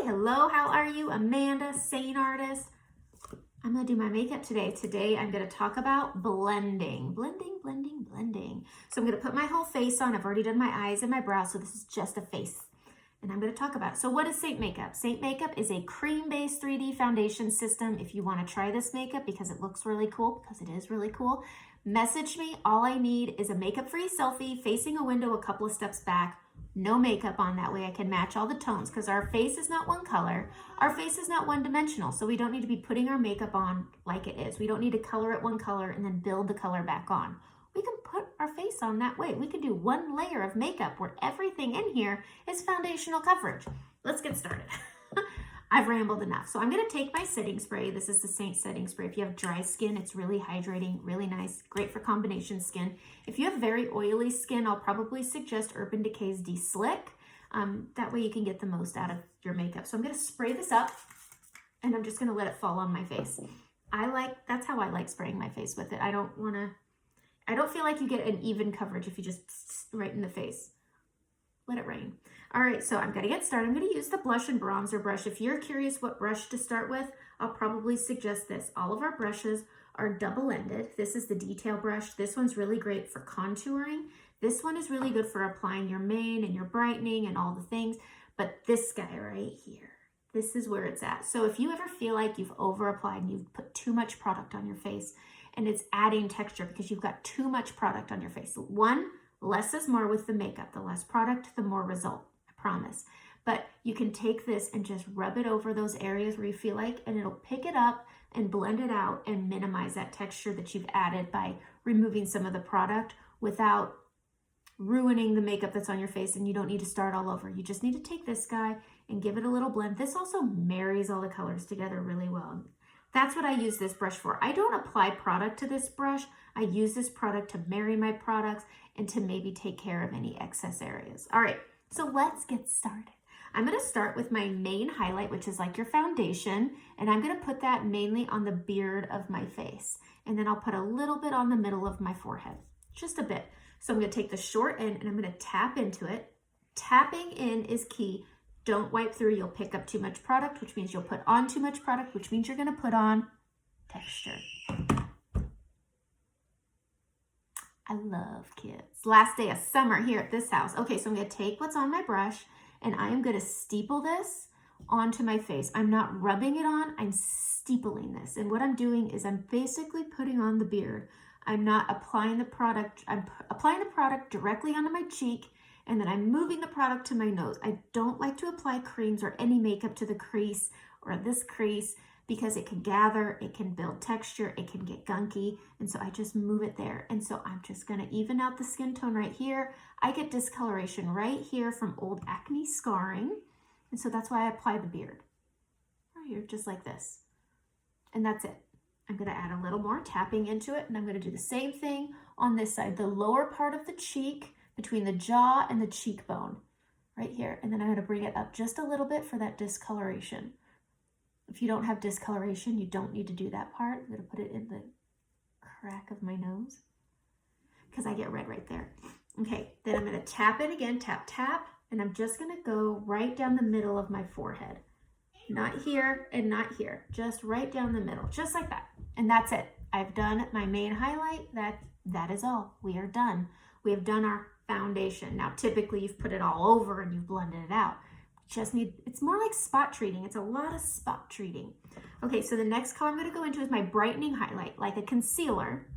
Hello, how are you? Amanda, Seint Artist. I'm gonna do my makeup today. Today I'm gonna talk about blending. Blending. So I'm gonna put my whole face on. I've already done my eyes and my brows, so this is just a face. And I'm gonna talk about it. So what is Seint Makeup? Seint Makeup is a cream-based 3D foundation system. If you wanna try this makeup because it looks really cool, because it is really cool, message me. All I need is a makeup-free selfie facing a window a couple of steps back. No makeup on, that way I can match all the tones, because our face is not one color. Our face is not one-dimensional, so we don't need to be putting our makeup on like it is. We don't need to color it one color and then build the color back on. We can put our face on that way. We can do one layer of makeup where everything in here is foundational coverage. Let's get started. I've rambled enough. So I'm gonna take my setting spray. This is the Seint setting spray. If you have dry skin, it's really hydrating, really nice, great for combination skin. If you have very oily skin, I'll probably suggest Urban Decay's De-Slick. That way you can get the most out of your makeup. So I'm gonna spray this up and I'm just gonna let it fall on my face. That's how I like spraying my face with it. I don't feel like you get an even coverage if you just right in the face. Let it rain. All right, so I'm gonna get started. I'm gonna use the blush and bronzer brush. If you're curious what brush to start with, I'll probably suggest this. All of our brushes are double-ended. This is the detail brush. This one's really great for contouring. This one is really good for applying your mane and your brightening and all the things. But this guy right here, this is where it's at. So if you ever feel like you've over-applied and you've put too much product on your face and it's adding texture because you've got too much product on your face. One, less is more with the makeup. The less product, the more result, I promise. But you can take this and just rub it over those areas where you feel like, and it'll pick it up and blend it out and minimize that texture that you've added by removing some of the product without ruining the makeup that's on your face. And you don't need to start all over. You just need to take this guy and give it a little blend. This also marries all the colors together really well. That's what I use this brush for. I don't apply product to this brush. I use this product to marry my products and to maybe take care of any excess areas. All right, so let's get started. I'm gonna start with my main highlight, which is like your foundation, and I'm gonna put that mainly on the beard of my face. And then I'll put a little bit on the middle of my forehead, just a bit. So I'm gonna take the short end and I'm gonna tap into it. Tapping in is key. Don't wipe through, you'll pick up too much product, which means you'll put on too much product, which means you're gonna put on texture. I love kids. Last day of summer here at this house. Okay, so I'm gonna take what's on my brush and I am gonna steeple this onto my face. I'm not rubbing it on, I'm steepling this. And what I'm doing is I'm basically putting on the beard. I'm not applying the product, I'm applying the product directly onto my cheek, and then I'm moving the product to my nose. I don't like to apply creams or any makeup to the crease or this crease because it can gather, it can build texture, it can get gunky. And so I just move it there. And so I'm just gonna even out the skin tone right here. I get discoloration right here from old acne scarring. And so that's why I apply the beard. Right here, just like this. And that's it. I'm gonna add a little more tapping into it, and I'm gonna do the same thing on this side, the lower part of the cheek, between the jaw and the cheekbone, right here. And then I'm gonna bring it up just a little bit for that discoloration. If you don't have discoloration, you don't need to do that part. I'm gonna put it in the crack of my nose because I get red right there. Okay, then I'm gonna tap it again, tap, tap, and I'm just gonna go right down the middle of my forehead. Not here and not here, just right down the middle, just like that. And that's it. I've done my main highlight. That is all. We are done. We have done our foundation. Now, typically you've put it all over and you've blended it out. It's more like spot treating. It's a lot of spot treating. Okay, so the next color I'm gonna go into is my brightening highlight, like a concealer,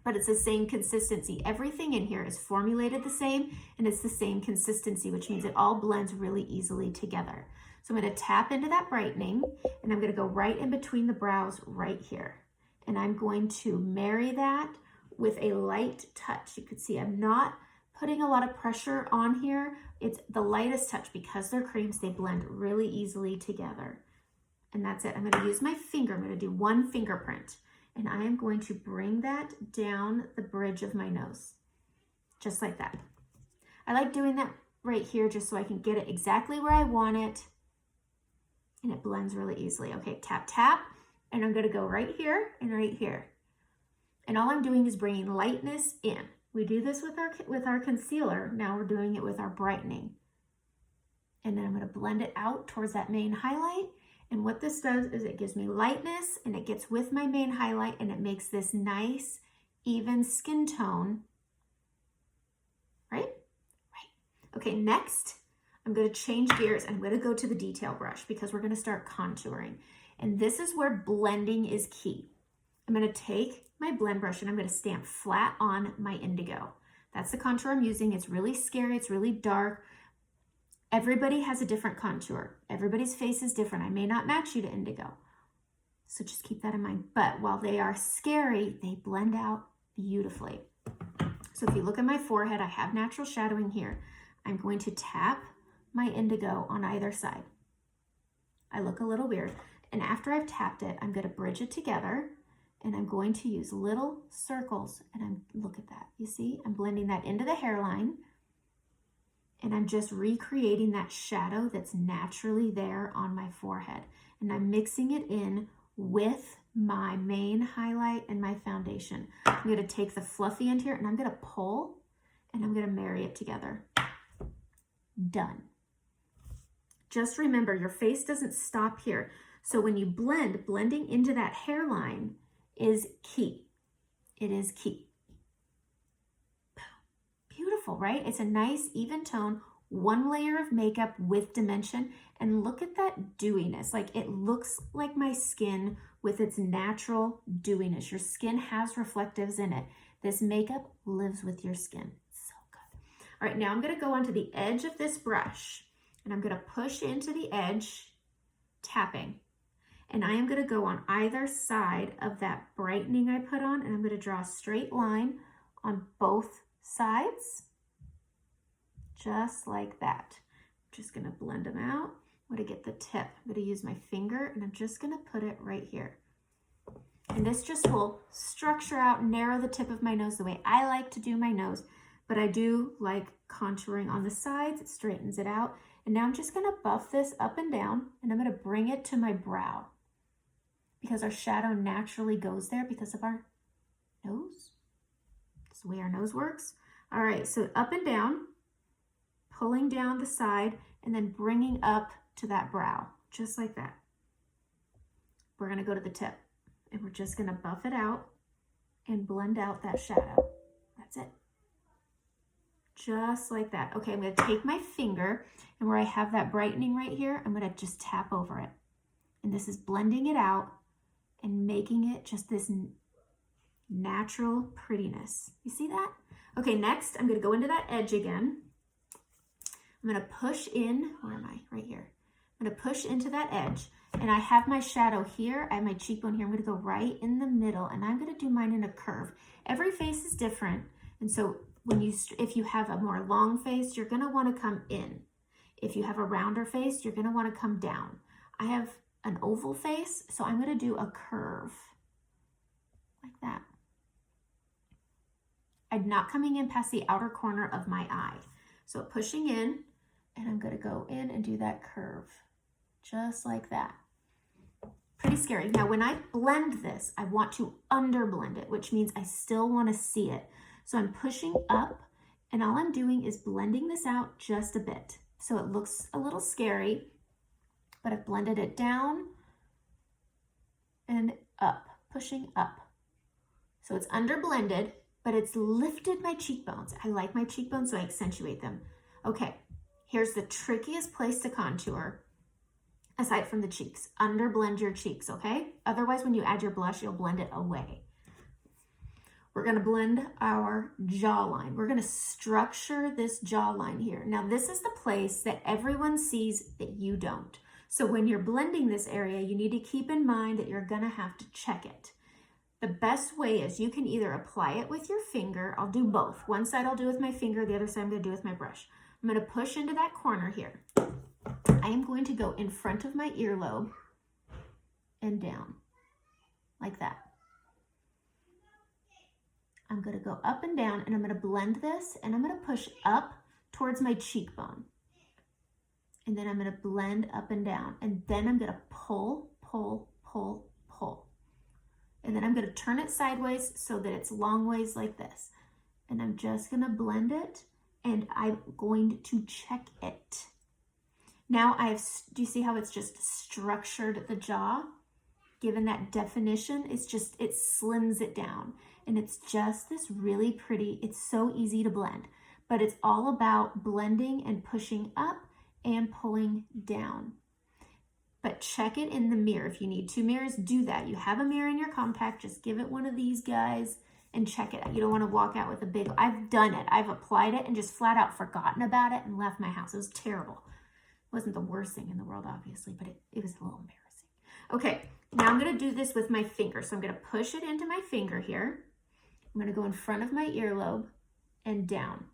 but it's the same consistency. Everything in here is formulated the same and it's the same consistency, which means it all blends really easily together. So I'm gonna tap into that brightening and I'm gonna go right in between the brows right here. And I'm going to marry that with a light touch. You can see I'm not putting a lot of pressure on here. It's the lightest touch because they're creams, they blend really easily together. And that's it. I'm gonna use my finger. I'm gonna do one fingerprint and I am going to bring that down the bridge of my nose, just like that. I like doing that right here just so I can get it exactly where I want it and it blends really easily. Okay, tap, tap, and I'm gonna go right here and right here. And all I'm doing is bringing lightness in. We do this with our concealer. Now we're doing it with our brightening. And then I'm going to blend it out towards that main highlight. And what this does is it gives me lightness and it gets with my main highlight and it makes this nice, even skin tone. Right? Right. Okay, next, I'm going to change gears. I'm going to go to the detail brush because we're going to start contouring. And this is where blending is key. I'm going to take my blend brush and I'm going to stamp flat on my indigo. That's the contour I'm using. It's really scary. It's really dark. Everybody has a different contour. Everybody's face is different. I may not match you to indigo. So just keep that in mind. But while they are scary, they blend out beautifully. So if you look at my forehead, I have natural shadowing here. I'm going to tap my indigo on either side. I look a little weird. And after I've tapped it, I'm going to bridge it together. And I'm going to use little circles. And look at that. You see, I'm blending that into the hairline. And I'm just recreating that shadow that's naturally there on my forehead. And I'm mixing it in with my main highlight and my foundation. I'm going to take the fluffy end here and I'm going to pull and I'm going to marry it together. Done. Just remember, your face doesn't stop here. So when you blend, blending into that hairline is key. It is key. Beautiful, right? It's a nice even tone, one layer of makeup with dimension. And look at that dewiness. Like it looks like my skin with its natural dewiness. Your skin has reflectives in it. This makeup lives with your skin. So good. All right, now I'm going to go onto the edge of this brush and I'm going to push into the edge, tapping. And I am going to go on either side of that brightening I put on, and I'm going to draw a straight line on both sides, just like that. I'm just going to blend them out. I'm going to get the tip. I'm going to use my finger, and I'm just going to put it right here. And this just will structure out, narrow the tip of my nose the way I like to do my nose, but I do like contouring on the sides. It straightens it out. And now I'm just going to buff this up and down, and I'm going to bring it to my brow, because our shadow naturally goes there because of our nose. That's the way our nose works. All right, so up and down, pulling down the side, and then bringing up to that brow, just like that. We're gonna go to the tip, and we're just gonna buff it out and blend out that shadow. That's it. Just like that. Okay, I'm gonna take my finger, and where I have that brightening right here, I'm gonna just tap over it. And this is blending it out and making it just this natural prettiness. You see that? Okay, next I'm going to go into that edge again. I'm going to push in, where am I? Right here. I'm going to push into that edge, and I have my shadow here. I have my cheekbone here. I'm going to go right in the middle, and I'm going to do mine in a curve. Every face is different, and so if you have a more long face, you're going to want to come in. If you have a rounder face, you're going to want to come down. I have an oval face, so I'm going to do a curve like that. I'm not coming in past the outer corner of my eye. So pushing in, and I'm going to go in and do that curve, just like that. Pretty scary. Now, when I blend this, I want to underblend it, which means I still want to see it. So I'm pushing up, and all I'm doing is blending this out just a bit. So it looks a little scary, but I've blended it down and up, pushing up. So it's underblended, but it's lifted my cheekbones. I like my cheekbones, so I accentuate them. Okay, here's the trickiest place to contour, aside from the cheeks. Underblend your cheeks, okay? Otherwise, when you add your blush, you'll blend it away. We're gonna blend our jawline. We're gonna structure this jawline here. Now, this is the place that everyone sees that you don't. So when you're blending this area, you need to keep in mind that you're gonna have to check it. The best way is you can either apply it with your finger. I'll do both. One side I'll do with my finger, the other side I'm gonna do with my brush. I'm gonna push into that corner here. I am going to go in front of my earlobe and down, like that. I'm gonna go up and down, and I'm gonna blend this, and I'm gonna push up towards my cheekbone. And then I'm going to blend up and down. And then I'm going to pull, pull, pull, pull. And then I'm going to turn it sideways so that it's long ways like this. And I'm just going to blend it, and I'm going to check it. Now do you see how it's just structured the jaw? Given that definition, it slims it down. And it's just this really pretty, it's so easy to blend, but it's all about blending and pushing up and pulling down. But check it in the mirror. If you need 2 mirrors, do that. You have a mirror in your compact, just give it one of these guys and check it out. You don't want to walk out with a big, I've done it. I've applied it and just flat out forgotten about it and left my house. It was terrible. It wasn't the worst thing in the world, obviously, but it was a little embarrassing. Okay, now I'm going to do this with my finger. So I'm going to push it into my finger here. I'm going to go in front of my earlobe and down.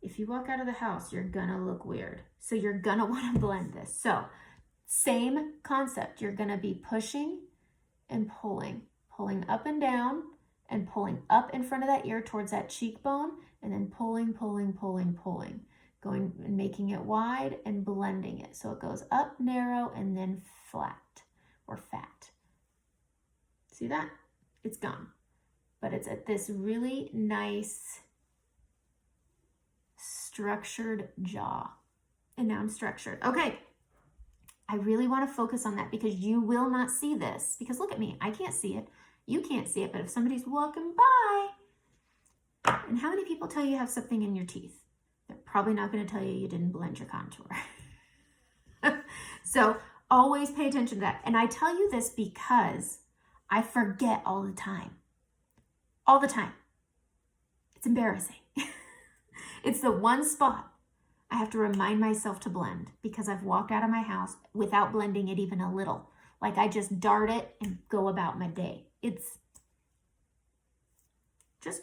If you walk out of the house, you're going to look weird. So you're going to want to blend this. So same concept. You're going to be pushing and pulling up and down and pulling up in front of that ear towards that cheekbone, and then pulling, going and making it wide and blending it. So it goes up, narrow, and then flat or fat. See that? It's gone. But it's at this really nice structured jaw. And now I'm structured. Okay. I really want to focus on that because you will not see this. Because look at me. I can't see it. You can't see it. But if somebody's walking by, and how many people tell you have something in your teeth? They're probably not going to tell you didn't blend your contour. So always pay attention to that. And I tell you this because I forget all the time. All the time. It's embarrassing. It's the one spot I have to remind myself to blend because I've walked out of my house without blending it even a little. Like I just dart it and go about my day. It's just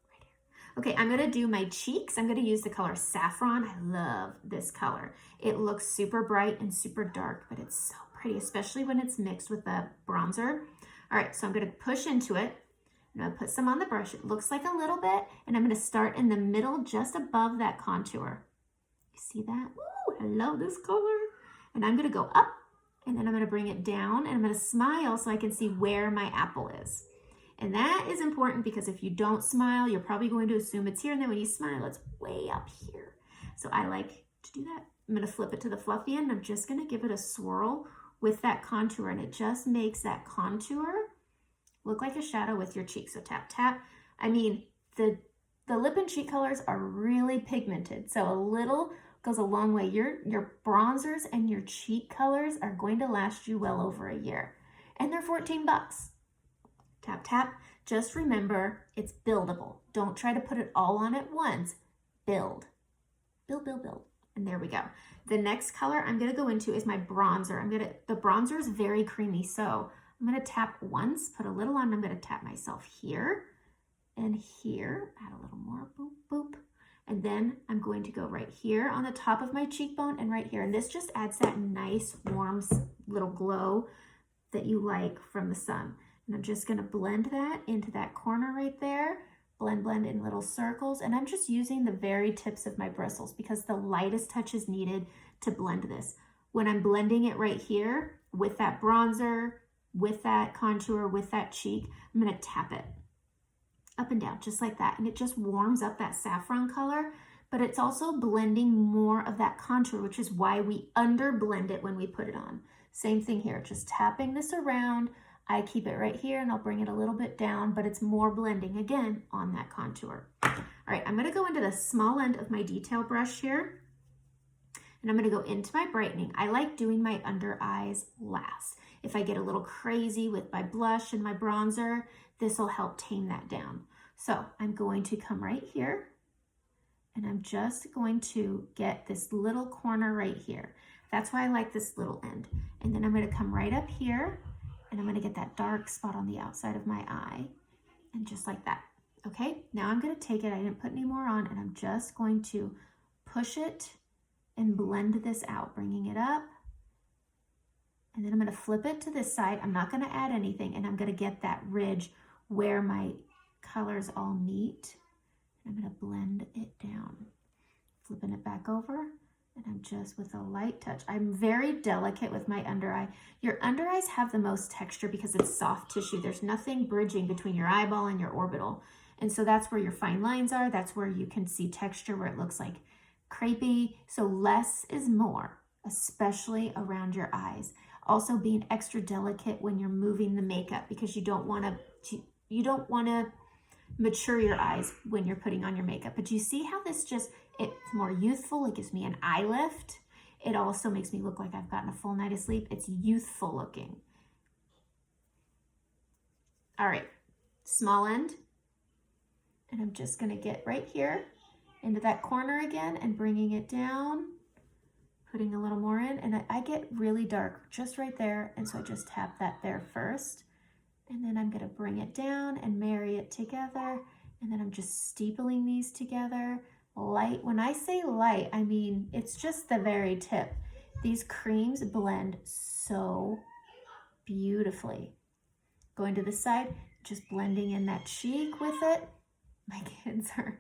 right here. Okay, I'm gonna do my cheeks. I'm gonna use the color Saffron. I love this color. It looks super bright and super dark, but it's so pretty, especially when it's mixed with the bronzer. All right, so I'm gonna push into it. I'm gonna put some on the brush. It looks like a little bit, and I'm gonna start in the middle just above that contour. You see that? Ooh, I love this color. And I'm gonna go up, and then I'm gonna bring it down, and I'm gonna smile so I can see where my apple is. And that is important because if you don't smile, you're probably going to assume it's here, and then when you smile, it's way up here. So I like to do that. I'm gonna flip it to the fluffy end. I'm just gonna give it a swirl with that contour, and it just makes that contour look like a shadow with your cheek. So tap, tap. I mean, the lip and cheek colors are really pigmented. So a little goes a long way. Your bronzers and your cheek colors are going to last you well over a year. And they're $14. Tap, tap. Just remember, it's buildable. Don't try to put it all on at once. Build. Build, build, build. And there we go. The next color I'm going to go into is my bronzer. The bronzer is very creamy. So I'm going to tap once, put a little on. I'm going to tap myself here and here. Add a little more. Boop, boop. And then I'm going to go right here on the top of my cheekbone and right here. And this just adds that nice, warm little glow that you like from the sun. And I'm just going to blend that into that corner right there. Blend, blend in little circles. And I'm just using the very tips of my bristles because the lightest touch is needed to blend this. When I'm blending it right here with that bronzer, with that contour, with that cheek, I'm going to tap it up and down just like that. And it just warms up that saffron color, but it's also blending more of that contour, which is why we under blend it when we put it on. Same thing here, just tapping this around. I keep it right here and I'll bring it a little bit down, but it's more blending again on that contour. All right, I'm going to go into the small end of my detail brush here. And I'm going to go into my brightening. I like doing my under eyes last. If I get a little crazy with my blush and my bronzer, this will help tame that down. So I'm going to come right here and I'm just going to get this little corner right here. That's why I like this little end. And then I'm going to come right up here and I'm going to get that dark spot on the outside of my eye and just like that. Okay, now I'm going to take it. I didn't put any more on and I'm just going to push it and blend this out, bringing it up. And then I'm going to flip it to this side. I'm not going to add anything. And I'm going to get that ridge where my colors all meet. I'm going to blend it down. Flipping it back over. And I'm just with a light touch. I'm very delicate with my under eye. Your under eyes have the most texture because it's soft tissue. There's nothing bridging between your eyeball and your orbital. And so that's where your fine lines are. That's where you can see texture, where it looks like crepey. So less is more, especially around your eyes. Also being extra delicate when you're moving the makeup, because you don't want to mature your eyes when you're putting on your makeup. But you see how this it's more youthful. It gives me an eye lift. It also makes me look like I've gotten a full night of sleep. It's youthful looking. All right, small end. And I'm just gonna get right here into that corner again and bringing it down, putting a little more in. And I get really dark just right there. And so I just tap that there first. And then I'm gonna bring it down and marry it together. And then I'm just steepling these together. Light, when I say light, I mean, it's just the very tip. These creams blend so beautifully. Going to the side, just blending in that cheek with it. My kids are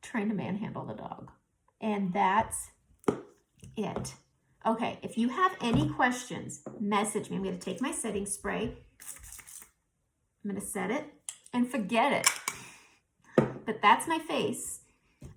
trying to manhandle the dog. And that's it. Okay, if you have any questions, message me. I'm gonna take my setting spray. I'm gonna set it and forget it. But that's my face,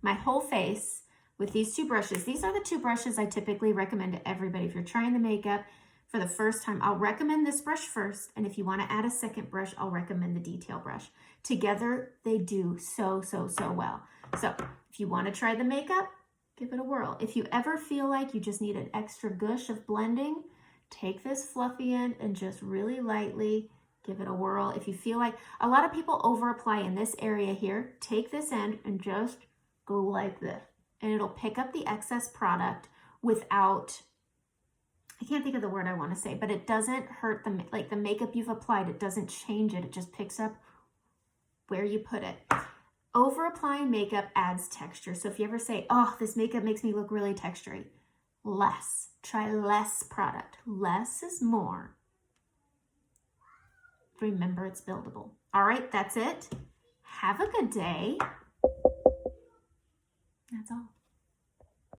my whole face with these two brushes. These are the two brushes I typically recommend to everybody. If you're trying the makeup for the first time, I'll recommend this brush first. And if you wanna add a second brush, I'll recommend the detail brush. Together, they do so well. So if you wanna try the makeup, give it a whirl. If you ever feel like you just need an extra gush of blending, take this fluffy end and just really lightly give it a whirl. If you feel like, a lot of people over apply in this area here, take this end and just go like this. And it'll pick up the excess product without, I can't think of the word I want to say, but it doesn't hurt the makeup you've applied. It doesn't change it. It just picks up where you put it. Over applying makeup adds texture. So if you ever say, oh, this makeup makes me look really textury, less. Try less product. Less is more. Remember, it's buildable. All right, that's it. Have a good day. That's all.